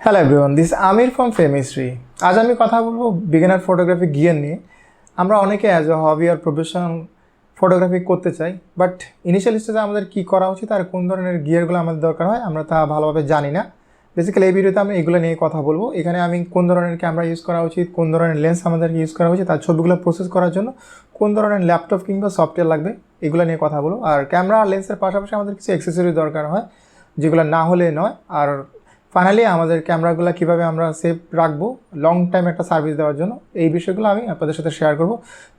Hello everyone, this Aamir from ফ্রেমিস্ট্রি। আজ আমি কথা বলবো বিগিনার ফটোগ্রাফি গিয়ার নিয়ে। আমরা অনেকে অ্যাজ এ হবি আর প্রফেশনাল ফটোগ্রাফি করতে চাই, বাট ইনিশিয়াল স্টেজে আমাদের কী করা উচিত আর কোন ধরনের গিয়ারগুলো আমাদের দরকার হয় আমরা তা ভালোভাবে জানি না। বেসিক্যালি এই ভিডিওতে আমি এগুলো নিয়ে কথা বলবো। এখানে আমি কোন ধরনের ক্যামেরা ইউজ করা উচিত, কোন ধরনের লেন্স আমাদেরকে ইউজ করা উচিত, আর ছবিগুলো প্রসেস করার জন্য কোন ধরনের ল্যাপটপ কিংবা সফটওয়্যার লাগবে, এগুলো নিয়ে কথা বলবো। আর ক্যামেরা আর লেন্সের পাশাপাশি আমাদের কিছু অ্যাক্সেসরি দরকার হয় যেগুলো না হলে নয়। আর ফাইনালি আমাদের ক্যামেরাগুলো কীভাবে আমরা সেভ রাখবো লং টাইম একটা সার্ভিস দেওয়ার জন্য, এই বিষয়গুলো আমি আপনাদের সাথে শেয়ার করব।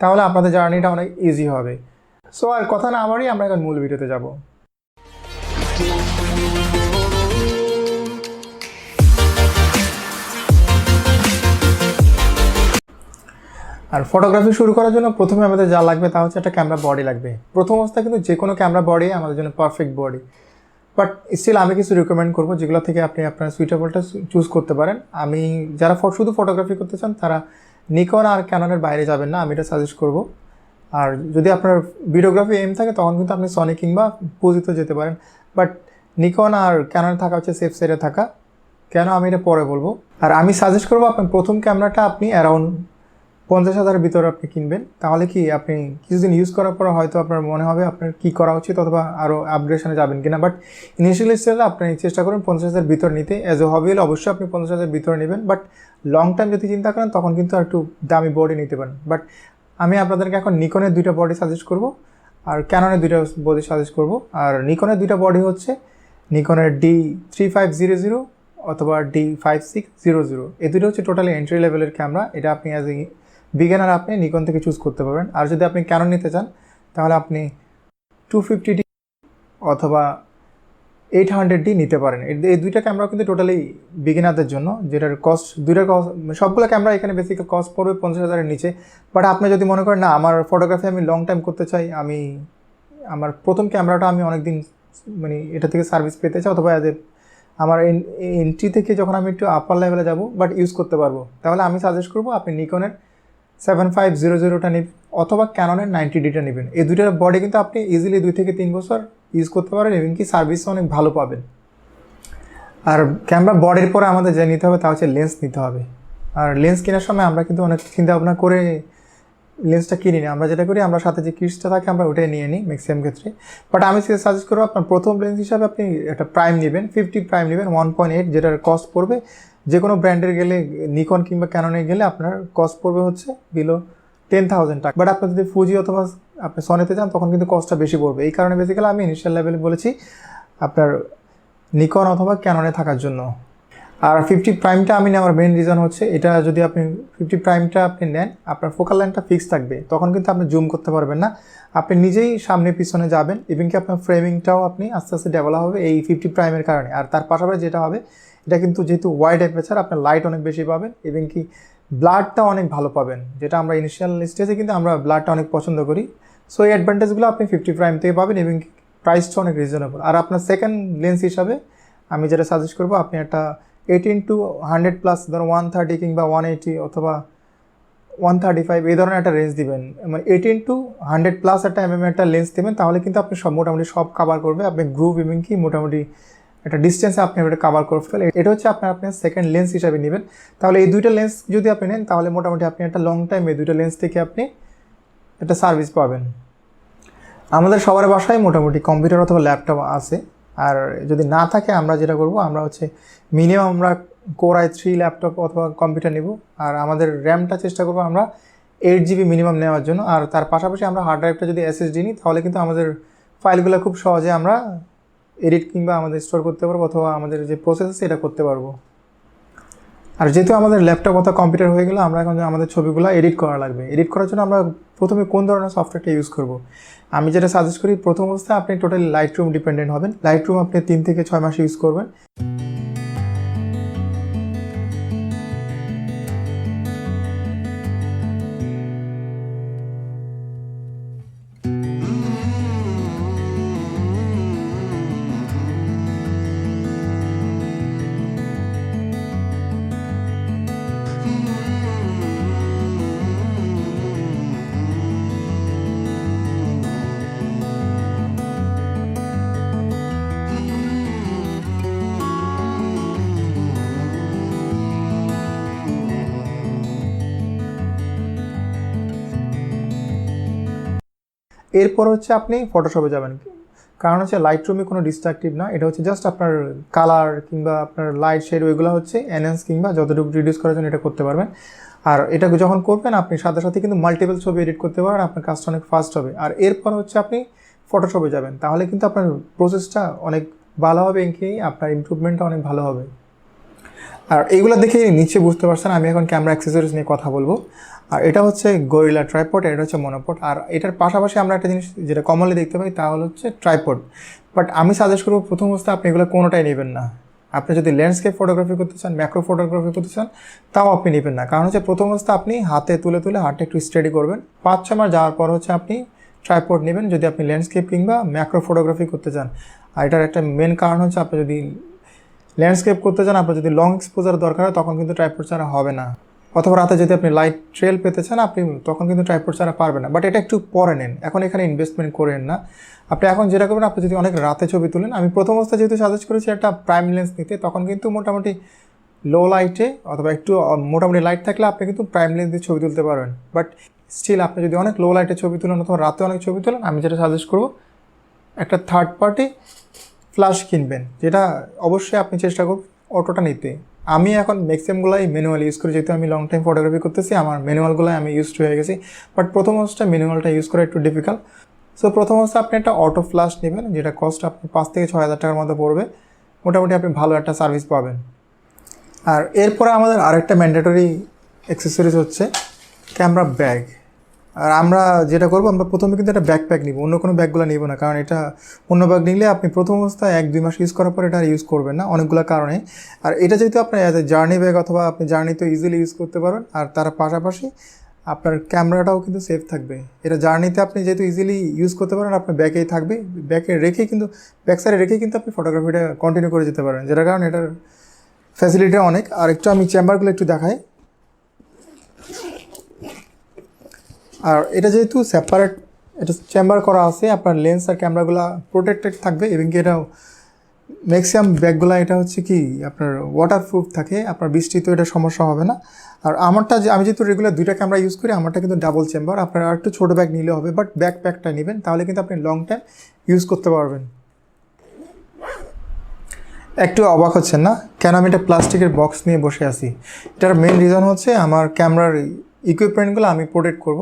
তাহলে আপনাদের জার্নিটা অনেক ইজি হবে। সো আর কথা না আমারই, আমরা এখন মূল ভিডিওতে যাব। আর ফটোগ্রাফি শুরু করার জন্য প্রথমে আমাদের যা লাগবে তা হচ্ছে একটা ক্যামেরা বডি লাগবে। প্রথম অবস্থায় কিন্তু যে কোনো ক্যামেরা বডি আমাদের জন্য পারফেক্ট বডি, বাট স্টিল আমি কিছু রিকমেন্ড করবো যেগুলো থেকে আপনি আপনার সুইটেবলটা চুজ করতে পারেন। আমি যারা শুধু ফটোগ্রাফি করতে চান তারা নিকন আর ক্যাননের বাইরে যাবেন না, আমি এটা সাজেস্ট করবো। আর যদি আপনার ভিডিওগ্রাফি এম থাকে তখন কিন্তু আপনি সনি কিংবা ফুজিতে যেতে পারেন, বাট নিকন আর ক্যানন থাকা হচ্ছে সেফ সাইডে থাকা। কেন আমি এটা পরে বলবো। আর আমি সাজেস্ট করবো আপনার প্রথম ক্যামেরাটা আপনি অ্যারাউন্ড 50,000-এর ভিতরে আপনি কিনবেন। তাহলে কি আপনি কিছুদিন ইউজ করার পর হয়তো আপনার মনে হবে আপনার কী করা উচিত অথবা আরও আপগ্রেডেশনে যাবেন কিনা। বাট ইনিশিয়ালি স্টেজে আপনি চেষ্টা করুন 50,000-এর ভিতর নিতে। অ্যাজ এ হবি হলে অবশ্যই আপনি 50,000-এর ভিতরে নেবেন, বাট লং টাইম যদি চিন্তা করেন তখন কিন্তু একটু দামি বডি নিতে পারেন। বাট আমি আপনাদেরকে এখন নিকনের 2টা বডি সাজেস্ট করব আর ক্যাননের 2টা বডি সাজেস্ট করব। আর নিকনের 2টা বডি হচ্ছে নিকনের D3500 অথবা D5600। এই দুটো হচ্ছে টোটালি এন্ট্রি লেভেলের ক্যামেরা। এটা আপনি অ্যাজ এ বিগিনার আপনি নিকন থেকে চুজ করতে পারবেন। আর যদি আপনি ক্যানন নিতে চান তাহলে আপনি 250D অথবা 800D নিতে পারেন। এই 2টা ক্যামেরা কিন্তু টোটালি বিগিনারদের জন্য, যেটার কস্ট সবগুলো ক্যামেরা এখানে বেসিক্যালি কস্ট পড়বে 50,000-এর নিচে। বাট আপনি যদি মনে করেন না আমার ফটোগ্রাফি আমি লং টাইম করতে চাই, আমি আমার প্রথম ক্যামেরাটা আমি অনেকদিন এটা থেকে সার্ভিস পেতে চাই, অথবা আমার এন্ট্রি থেকে যখন আমি একটু আপার লেভেলে যাব বাট ইউজ করতে পারবো, তাহলে আমি সাজেস্ট করবো আপনি নিকনের 7500টা নেবেন অথবা ক্যাননের 90Dটা নেবেন। এই 2টার বডি কিন্তু আপনি ইজিলি 2 থেকে 3 বছর ইউজ করতে পারেন এবং কি সার্ভিস অনেক ভালো পাবেন। আর ক্যামেরা বডির পরে আমাদের যে নিতে হবে তা হচ্ছে লেন্স নিতে হবে। আর লেন্স কেনার সময় আমরা কিন্তু অনেক চিন্তা ভাবনা করে লেন্সটা কিনি না, আমরা যেটা করি আমরা সাথে যে কিটসটা থাকে আমরা ওটাই নিয়ে নিই ম্যাক্সিমাম ক্ষেত্রে। বাট আমি সাজেস্ট করবো আপনার প্রথম লেন্স হিসাবে আপনি একটা প্রাইম নেবেন, 50 প্রাইম নেবেন 1.8, যেটার কস্ট পড়বে যে কোনো ব্র্যান্ডের গেলে নিকন কিংবা ক্যাননে গেলে আপনার কস্ট পড়বে হচ্ছে বিলো 10,000 টাকা। বাট আপনি যদি ফুজি অথবা আপনি সনিতে যান তখন কিন্তু কস্টটা বেশি পড়বে। এই কারণে বেসিক্যালি আমি ইনিশিয়াল লেভেলে বলেছি আপনার নিকন অথবা ক্যাননে থাকার জন্য। আর 50 প্রাইমটা আমি নেওয়ার মেন রিজন হচ্ছে এটা, যদি আপনি 50 প্রাইমটা আপনি নেন আপনার ফোকাল লাইনটা ফিক্স থাকবে, তখন কিন্তু আপনি জুম করতে পারবেন না, আপনি নিজেই সামনে পিছনে যাবেন এবং কি আপনার ফ্রেমিংটাও আপনি আস্তে আস্তে ডেভেলপ হবে এই 50 প্রাইমের কারণে। আর তার পাশাপাশি যেটা হবে, এটা কিন্তু যেহেতু ওয়াইড অ্যাপারচার আপনার লাইট অনেক বেশি পাবেন এবং কি ব্লাডটা অনেক ভালো পাবেন, যেটা আমরা ইনিশিয়াল স্টেজে কিন্তু আমরা ব্লাডটা অনেক পছন্দ করি। সো এই অ্যাডভান্টেজগুলো আপনি 50 প্রাইম থেকে পাবেন এবং প্রাইসটা অনেক রিজনেবল। আর আপনার সেকেন্ড লেন্স হিসাবে আমি যেটা সাজেস্ট করবো আপনি একটা 18-100+ ধরো 130 কিংবা 180 অথবা 135 এই ধরনের একটা রেঞ্জ দিবেন, মানে 18-100+ একটা একটা লেন্স দেবেন, তাহলে কিন্তু আপনি মোটামুটি সব কাভার করবে। আপনি গ্রুপ এবং কি মোটামুটি একটা ডিস্টেন্সে আপনি এটা কাভার করে ফেলেন। এটা হচ্ছে আপনার সেকেন্ড লেন্স হিসাবে নেবেন। তাহলে এই 2টা লেন্স যদি আপনি নেন তাহলে মোটামুটি আপনি একটা লং টাইম এই 2টা লেন্স থেকে আপনি একটা সার্ভিস পাবেন। আমাদের সবার বাসায় মোটামুটি কম্পিউটার অথবা ল্যাপটপ আছে, আর যদি না থাকে আমরা যেটা করব আমরা হচ্ছে মিনিমাম আমরা Core i3 ল্যাপটপ অথবা কম্পিউটার নেব। আর আমাদের র্যামটা চেষ্টা করবো আমরা 8GB মিনিমাম নেওয়ার জন্য। আর তার পাশাপাশি আমরা হার্ড ড্রাইভটা যদি SSD নিই তাহলে কিন্তু আমাদের ফাইলগুলো খুব সহজে আমরা এডিট কিংবা আমাদের স্টোর করতে পারবো অথবা আমাদের যে প্রসেস আছে এটা করতে পারবো। আর যেহেতু আমাদের ল্যাপটপ অথবা কম্পিউটার হয়ে গেলো, আমরা এখন আমাদের ছবিগুলো এডিট করা লাগবে। এডিট করার জন্য আমরা প্রথমে কোন ধরনের সফটওয়্যারটা ইউজ করব, আমি যেটা সাজেস্ট করি প্রথম অবস্থায় আপনি টোটালি লাইটরুম ডিপেন্ডেন্ট হবেন। লাইটরুম আপনি 3 থেকে 6 মাস ইউজ করবেন। এরপর হচ্ছে আপনি ফটোশপে যাবেন, কারণ হচ্ছে লাইট রুমে কোনো ডিস্ট্রাকটিভ না, এটা হচ্ছে জাস্ট আপনার কালার কিংবা আপনার লাইট শেড ওইগুলো হচ্ছে এনহ্যান্স কিংবা যতটুকু রিডিউস করার জন্য এটা করতে পারবেন। আর এটা যখন করবেন আপনি সাথে সাথে কিন্তু মাল্টিপল ছবি এডিট করতে পারেন, আপনার কাজটা অনেক ফাস্ট হবে। আর এরপর হচ্ছে আপনি ফটোশপে যাবেন, তাহলে কিন্তু আপনার প্রসেসটা অনেক ভালো হবে, এঁকে আপনার ইমপ্রুভমেন্টটা অনেক ভালো হবে। আর এইগুলো দেখে নিচে বুঝতে পারছেন আমি এখন ক্যামেরা অ্যাক্সেসরিজ নিয়ে কথা বলবো। আর এটা হচ্ছে গরিলা ট্রাইপড, এটা হচ্ছে মনোপড। আর এটার পাশাপাশি আমরা একটা জিনিস যেটা কমনলি দেখতে পাই তা হচ্ছে ট্রাইপড। বাট আমি সাজেস্ট করবো প্রথম অবস্থায় আপনি এগুলো কোনোটাই নেবেন না। আপনি যদি ল্যান্ডস্কেপ ফটোগ্রাফি করতে চান, ম্যাক্রো ফটোগ্রাফি করতে চান, তাও আপনি নেবেন না। কারণ হচ্ছে প্রথম অবস্থা আপনি হাতে তুলে তুলে হাতটা একটু স্টাডি করবেন, 5-6 মাস যাওয়ার পর হচ্ছে আপনি ট্রাইপড নেবেন যদি আপনি ল্যান্ডস্কেপ কিংবা ম্যাক্রো ফটোগ্রাফি করতে চান। আর এটার একটা মেন কারণ হচ্ছে আপনি যদি ল্যান্ডস্কেপ করতে চান, আপনার যদি লং এক্সপোজার দরকার হয় তখন কিন্তু ট্রাইপড ছাড়া হবে না। অথবা রাতে যদি আপনি লাইট ট্রেল পেতে চান আপনি তখন কিন্তু ট্রাইপড ছাড়া পারবেন না। বাট এটা একটু পরে নেন, এখন এখানে ইনভেস্টমেন্ট করেন না। আপনি এখন যেটা করবেন, আপনি যদি অনেক রাতে ছবি তুলেন, আমি প্রথম অবস্থায় যেহেতু সাজেস্ট করেছি একটা প্রাইম লেন্স নিতে, তখন কিন্তু মোটামুটি লো লাইটে অথবা একটু মোটামুটি লাইট থাকলে আপনি কিন্তু প্রাইম লেন্স দিয়ে ছবি তুলতে পারবেন। বাট স্টিল আপনি যদি অনেক লো লাইটে ছবি তুলেন অথবা রাতে অনেক ছবি তুলেন, আমি যেটা সাজেস্ট করবো একটা থার্ড পার্টি ফ্ল্যাশ কিনবেন, যেটা অবশ্যই আপনি চেষ্টা করুন অটোটা নিতে। আমি এখন ম্যাক্সিমামগুলাই ম্যানুয়াল ইউজ করি, যেহেতু আমি লং টাইম ফটোগ্রাফি করতেছি, আমার ম্যানুয়ালগুলোই আমি ইউজ হয়ে গেছি। বাট প্রথম অবস্থায় ম্যানুয়ালটা ইউজ করা একটু ডিফিকাল্ট। সো প্রথম অবস্থায় আপনি একটা অটো ফ্ল্যাশ নেবেন, যেটা কস্ট আপনি 5,000-6,000 টাকার মধ্যে পড়বে, মোটামুটি আপনি ভালো একটা সার্ভিস পাবেন। আর এরপরে আমাদের আরেকটা ম্যান্ডেটরি অ্যাক্সেসরিজ হচ্ছে ক্যামেরা ব্যাগ। আর আমরা যেটা করবো, আমরা প্রথমে কিন্তু একটা ব্যাকপ্যাক নিব, অন্য কোনো ব্যাগগুলো নিব না। কারণ এটা অন্য ব্যাগ নিলে আপনি প্রথম অবস্থায় 1-2 মাস ইউজ করার পর এটা ইউজ করবেন না অনেকগুলো কারণে। আর এটা যেহেতু আপনার অ্যাজ এ জার্নি ব্যাগ অথবা আপনি জার্নিতে ইজিলি ইউজ করতে পারেন, আর তার পাশাপাশি আপনার ক্যামেরাটাও কিন্তু সেফ থাকবে। এটা জার্নিতে আপনি যেহেতু ইজিলি ইউজ করতে পারেন, আপনার ব্যাগেই থাকবে, ব্যাগে রেখেই কিন্তু ব্যাক সাইডে রেখেই কিন্তু আপনি ফটোগ্রাফিটা কন্টিনিউ করে যেতে পারেন, যেটার কারণে এটার ফ্যাসিলিটিটা অনেক। আর একটু আমি চেম্বারগুলো একটু দেখাই। আর এটা যেহেতু সেপারেট এটা চেম্বার করা আছে, আপনার লেন্স আর ক্যামেরাগুলো প্রোটেক্টেড থাকবে, এবং কি এটা ম্যাক্সিমাম ব্যাগগুলো এটা হচ্ছে কি আপনার ওয়াটারপ্রুফ থাকে, আপনার বৃষ্টিতে এটা সমস্যা হবে না। আর আমারটা আমি যেহেতু রেগুলার 2টা ক্যামেরা ইউজ করি, আমারটা কিন্তু ডাবল চেম্বার। আপনার আর একটু ছোটো ব্যাগ নিলে হবে, বাট ব্যাকপ্যাকটা নেবেন, তাহলে কিন্তু আপনি লং টাইম ইউজ করতে পারবেন। একটু অবাক হচ্ছেন না কেন আমি একটা প্লাস্টিকের বক্স নিয়ে বসে আছি? এটার মেন রিজন হচ্ছে আমার ক্যামেরার ইকুইপমেন্টগুলো আমি প্রোটেক্ট করব।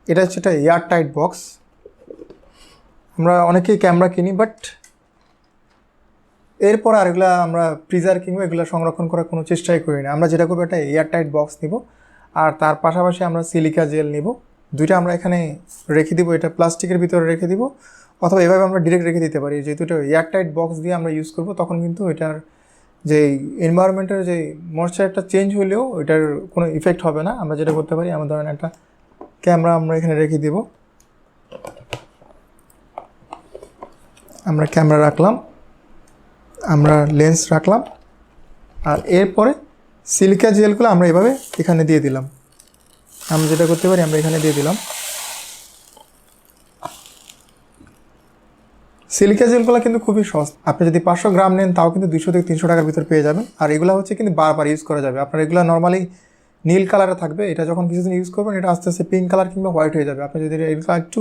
এটা হচ্ছে একটা এয়ার টাইট বক্স। আমরা অনেকেই ক্যামেরা কিনি, বাট এরপর আর এগুলো আমরা ফ্রিজার কিংবা এগুলো সংরক্ষণ করার কোনো চেষ্টাই করি না। আমরা যেটা করবো, একটা এয়ার টাইট বক্স নিব, আর তার পাশাপাশি আমরা সিলিকা জেল নিব। 2টা আমরা এখানে রেখে দিব, এটা প্লাস্টিকের ভিতরে রেখে দিব, অথবা এভাবে আমরা ডিরেক্ট রেখে দিতে পারি। যেহেতু এটা এয়ার টাইট বক্স দিয়ে আমরা ইউজ করব, তখন কিন্তু এটার যে এনভায়রনমেন্টের যে ময়েশ্চারটা চেঞ্জ হলেও এটার কোনো ইফেক্ট হবে না। আমরা যেটা করতে পারি, আমরা ধরেন একটা ক্যামেরা আমরা এখানে রেখে দিব, আমরা ক্যামেরা রাখলাম, আমরা লেন্স রাখলাম, আর এরপরে সিলিকা জেলগুলো আমরা এভাবে এখানে দিয়ে দিলাম। আমরা যেটা করতে পারি, আমরা এখানে দিয়ে দিলাম। সিলিকা জেলগুলো কিন্তু খুবই সস্তা, আপনি যদি 500 গ্রাম নেন তাও কিন্তু 200-300 টাকার ভিতর পেয়ে যাবেন। আর এগুলো হচ্ছে কিন্তু বারবার ইউজ করা যাবে। আপনার এগুলো নর্মালি নীল কালারে থাকবে, এটা যখন কিছুদিন ইউজ করবেন এটা আস্তে আস্তে পিঙ্ক কালার কিংবা হোয়াইট হয়ে যাবে। আপনি যদি এগুলো একটু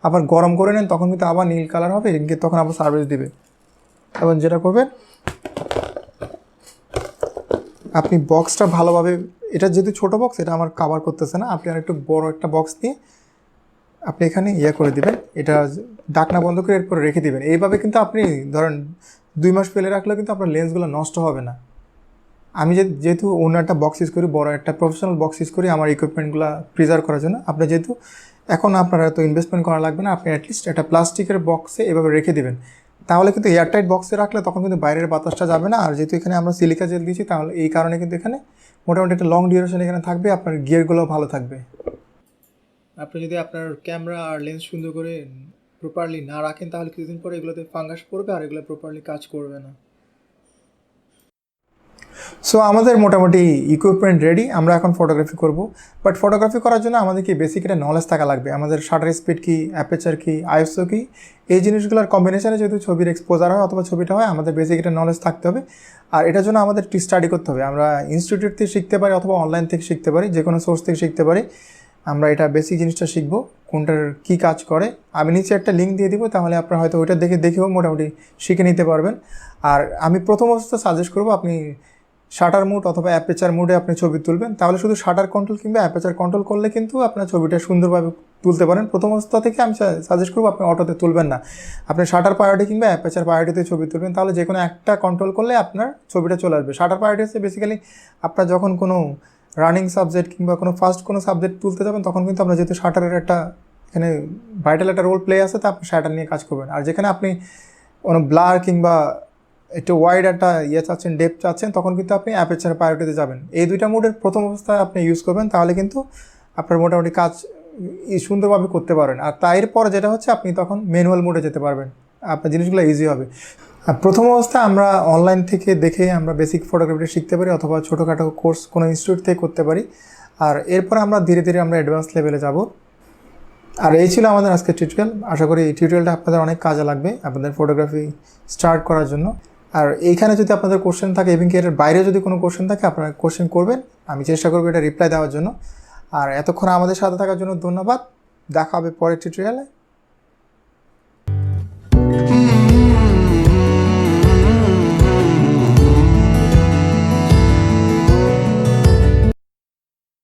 আবার গরম করে নেন তখন কিন্তু আবার নীল কালার হবে, কিন্তু তখন আবার সার্ভিস দিবে। এবং যেটা করবেন, আপনি বক্সটা ভালোভাবে, এটা যেহেতু ছোটো বক্স এটা আমার কাভার করতেছে না, আপনি আর একটু বড় একটা বক্স নিয়ে আপনি এখানে করে দিবেন, এটা ঢাকনা বন্ধ করে এরপর রেখে দিবেন। এইভাবে কিন্তু আপনি ধরেন 2 মাস ফেলে রাখলেও কিন্তু আপনার লেন্সগুলো নষ্ট হবে না। আমি যেহেতু অন্য একটা বক্স ইউজ করি, বড় একটা প্রফেশনাল বক্স ইউজ করি আমার ইকুইপমেন্টগুলো প্রিজার্ভ করার জন্য। আপনি যেহেতু এখন আপনার এত ইনভেস্টমেন্ট করা লাগবে না, আপনি অ্যাটলিস্ট একটা প্লাস্টিকের বক্সে এভাবে রেখে দিবেন, তাহলে কিন্তু এয়ারটাইট বক্সে রাখলে তখন কিন্তু বাইরের বাতাসটা যাবে না। আর যেহেতু এখানে আমরা সিলিকা জেল দিয়েছি, তাহলে এই কারণে কিন্তু এখানে মোটামুটি একটা লং ডিউরেশন এখানে থাকবে, আপনার গিয়ারগুলোও ভালো থাকবে। আপনি যদি আপনার ক্যামেরা আর লেন্স সুন্দর করে প্রপারলি না রাখেন, তাহলে কিছুদিন পরে এগুলোতে ফাঙ্গাস পড়বে আর এগুলো প্রপারলি কাজ করবে না। সো আমাদের মোটামুটি ইকুইপমেন্ট রেডি, আমরা এখন ফটোগ্রাফি করব। বাট ফটোগ্রাফি করার জন্য আমাদেরকে বেসিক একটা নলেজ থাকা লাগবে। আমাদের শাটার স্পিড কী, অ্যাপারচার কী, আইএসও কী, এই জিনিসগুলোর কম্বিনেশনে যেহেতু ছবির এক্সপোজার হয় অথবা ছবিটা হয়, আমাদের বেসিক একটা নলেজ থাকতে হবে। আর এটার জন্য আমাদের স্টাডি করতে হবে। আমরা ইনস্টিটিউট থেকে শিখতে পারি অথবা অনলাইন থেকে শিখতে পারি, যে কোনো সোর্স থেকে শিখতে পারি। আমরা এটা বেসিক জিনিসটা শিখবো, কোনটার কী কাজ করে। আমি নিচে একটা লিঙ্ক দিয়ে দিব, তাহলে আপনারা হয়তো ওইটা দেখেও মোটামুটি শিখে নিতে পারবেন। আর আমি প্রথম অবস্থা সাজেস্ট করবো আপনি শাটার মুড অথবা অ্যাপেচার মুডে আপনি ছবি তুলবেন, তাহলে শুধু শাটার কন্ট্রোল কিংবা অ্যাপেচার কন্ট্রোল করলে কিন্তু আপনার ছবিটা সুন্দরভাবে তুলতে পারেন। প্রথম অবস্থা থেকে আমি সাজেস্ট করবো আপনি অটোতে তুলবেন না, আপনি শাটার প্রায়োরিটি কিংবা অ্যাপেচার প্রায়োরিটিতে ছবি তুলবেন, তাহলে যে কোনো একটা কন্ট্রোল করলে আপনার ছবিটা চলে আসবে। শাটার প্রায়োরিটি হচ্ছে বেসিক্যালি আপনার যখন কোনো রানিং সাবজেক্ট কিংবা কোনো ফার্স্ট কোনো সাবজেক্ট তুলতে যাবেন, তখন কিন্তু আপনার যেহেতু শাটারের একটা এখানে ভাইটাল একটা রোল প্লে আছে, তা আপনি শাটার নিয়ে কাজ করবেন। আর যেখানে আপনি কোনো ব্লার কিংবা একটু ওয়াইড একটা চাচ্ছেন, ডেপথ চাচ্ছেন, তখন কিন্তু আপনি অ্যাপেচার প্রায়োরিটিতে যাবেন। এই দুইটা মোডের প্রথম অবস্থায় আপনি ইউজ করবেন, তাহলে কিন্তু আপনার মোটামুটি কাজ সুন্দরভাবে করতে পারেন। আর তারপর যেটা হচ্ছে আপনি তখন ম্যানুয়াল মোডে যেতে পারবেন, আপনার জিনিসগুলো ইজি হবে। আর প্রথম অবস্থায় আমরা অনলাইন থেকে দেখে আমরা বেসিক ফটোগ্রাফিটা শিখতে পারি, অথবা ছোটোখাটো কোর্স কোনো ইনস্টিটিউট থেকে করতে পারি। আর এরপর আমরা ধীরে ধীরে আমরা অ্যাডভান্স লেভেলে যাব। আর এই ছিল আমাদের আজকের টিউটোরিয়াল। আশা করি এই টিউটোরিয়ালটা আপনাদের অনেক কাজে লাগবে আপনাদের ফটোগ্রাফি স্টার্ট করার জন্য। আর এইখানে যদি আপনাদের কোশ্চেন থাকে এবং কি এর বাইরে যদি কোনো কোশ্চেন থাকে, আপনারা কোশ্চেন করবেন, আমি চেষ্টা করবো এটা রিপ্লাই দেওয়ার জন্য। আর এতক্ষণ আমাদের সাথে থাকার জন্য ধন্যবাদ। দেখা হবে পরের টিউটোরিয়ালে।